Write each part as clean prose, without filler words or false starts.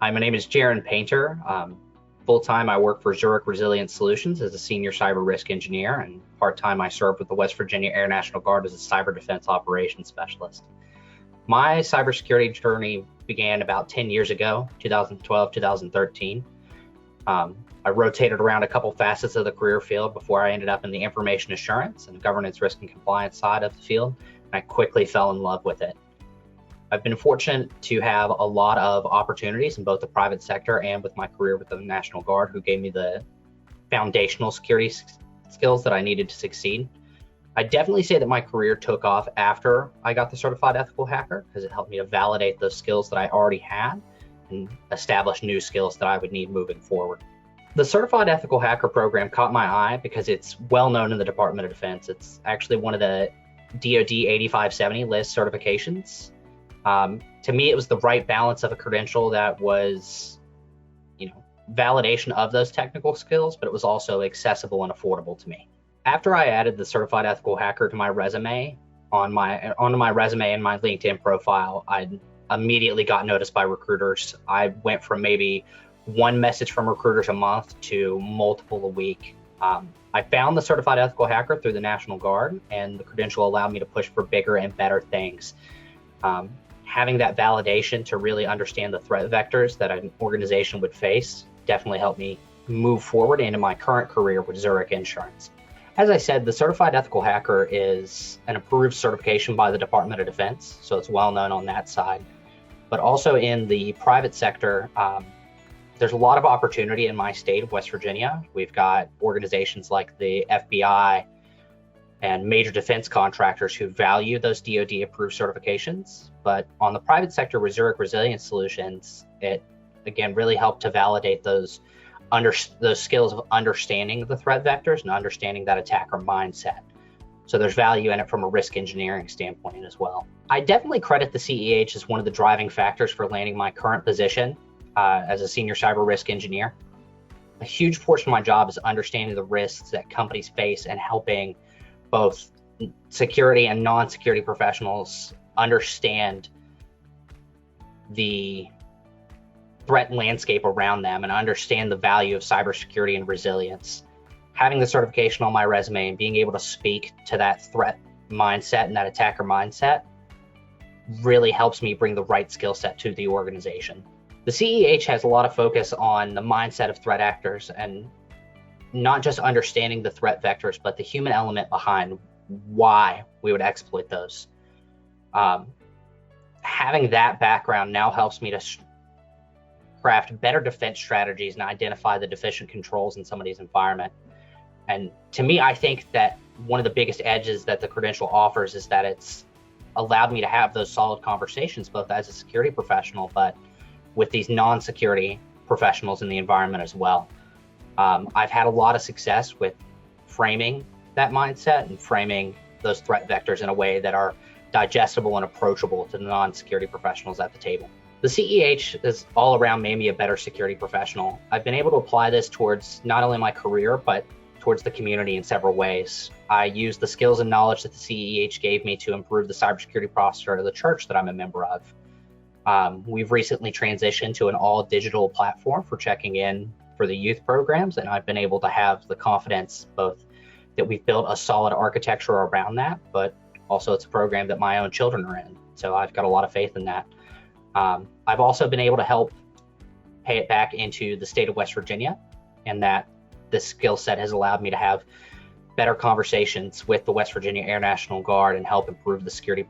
Hi, my name is Jaren Painter. Full-time, I work for Zurich Resilient Solutions as a senior cyber risk engineer, and part-time, I serve with the West Virginia Air National Guard as a cyber defense operations specialist. My cybersecurity journey began about 10 years ago, 2012, 2013. I rotated around a couple facets of the career field before I ended up in the information assurance and governance, risk, and compliance side of the field, and I quickly fell in love with it. I've been fortunate to have a lot of opportunities in both the private sector and with my career with the National Guard, who gave me the foundational security skills that I needed to succeed. I definitely say that my career took off after I got the certified ethical hacker because it helped me to validate those skills that I already had and establish new skills that I would need moving forward. The certified ethical hacker program caught my eye because it's well known in the Department of Defense. It's actually one of the DoD 8570 list certifications. To me, it was the right balance of a credential that was, validation of those technical skills, but it was also accessible and affordable to me. After I added the certified ethical hacker to my resume, onto my resume and my LinkedIn profile, I immediately got noticed by recruiters. I went from maybe one message from recruiters a month to multiple a week. I found the certified ethical hacker through the National Guard, and the credential allowed me to push for bigger and better things. Having that validation to really understand the threat vectors that an organization would face definitely helped me move forward into my current career with Zurich Insurance. As I said, the Certified Ethical Hacker is an approved certification by the Department of Defense, so it's well known on that side. But also in the private sector, there's a lot of opportunity in my state of West Virginia. We've got organizations like the FBI and major defense contractors who value those DoD approved certifications. But on the private sector with Zurich Resilient Solutions, it again really helped to validate those skills of understanding the threat vectors and understanding that attacker mindset. So there's value in it from a risk engineering standpoint as well. I definitely credit the CEH as one of the driving factors for landing my current position as a senior cyber risk engineer. A huge portion of my job is understanding the risks that companies face and helping both security and non-security professionals understand the threat landscape around them and understand the value of cybersecurity and resilience. Having the certification on my resume and being able to speak to that threat mindset and that attacker mindset really helps me bring the right skill set to the organization. The CEH has a lot of focus on the mindset of threat actors and not just understanding the threat vectors, but the human element behind why we would exploit those. Having that background now helps me to craft better defense strategies and identify the deficient controls in somebody's environment. And to me, I think that one of the biggest edges that the credential offers is that it's allowed me to have those solid conversations, both as a security professional, but with these non-security professionals in the environment as well. I've had a lot of success with framing that mindset and framing those threat vectors in a way that are digestible and approachable to the non-security professionals at the table. The CEH is all around made me a better security professional. I've been able to apply this towards not only my career, but towards the community in several ways. I use the skills and knowledge that the CEH gave me to improve the cybersecurity posture of the church that I'm a member of. We've recently transitioned to an all-digital platform for checking in for the youth programs, and I've been able to have the confidence both that we've built a solid architecture around that, but also it's a program that my own children are in. So I've got a lot of faith in that. I've also been able to help pay it back into the state of West Virginia, and that this skill set has allowed me to have better conversations with the West Virginia Air National Guard and help improve the security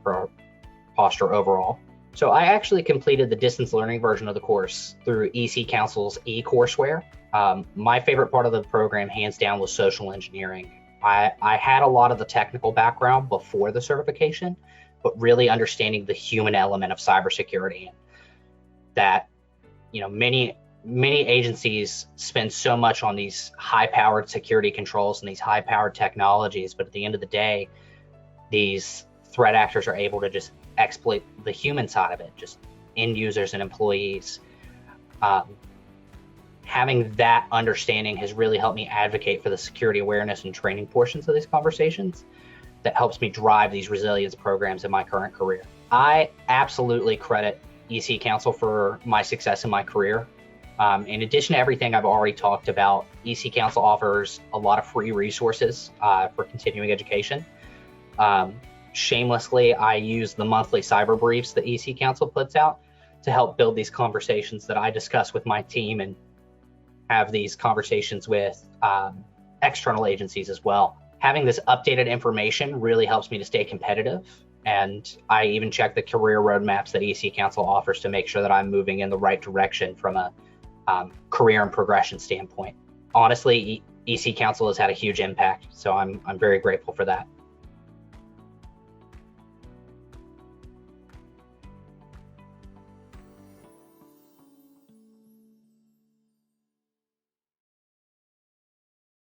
posture overall. So I actually completed the distance learning version of the course through EC Council's eCourseware. My favorite part of the program, hands down, was social engineering. I had a lot of the technical background before the certification, but really understanding the human element of cybersecurity, and that, many agencies spend so much on these high-powered security controls and these high-powered technologies, but at the end of the day, these threat actors are able to just exploit the human side of it, just end users and employees. Having that understanding has really helped me advocate for the security awareness and training portions of these conversations that helps me drive these resilience programs in my current career. I absolutely credit EC Council for my success in my career. In addition to everything I've already talked about, EC Council offers a lot of free resources for continuing education. Shamelessly, I use the monthly cyber briefs that EC Council puts out to help build these conversations that I discuss with my team and have these conversations with external agencies as well. Having this updated information really helps me to stay competitive. And I even check the career roadmaps that EC Council offers to make sure that I'm moving in the right direction from a career and progression standpoint. Honestly, EC Council has had a huge impact, so I'm very grateful for that.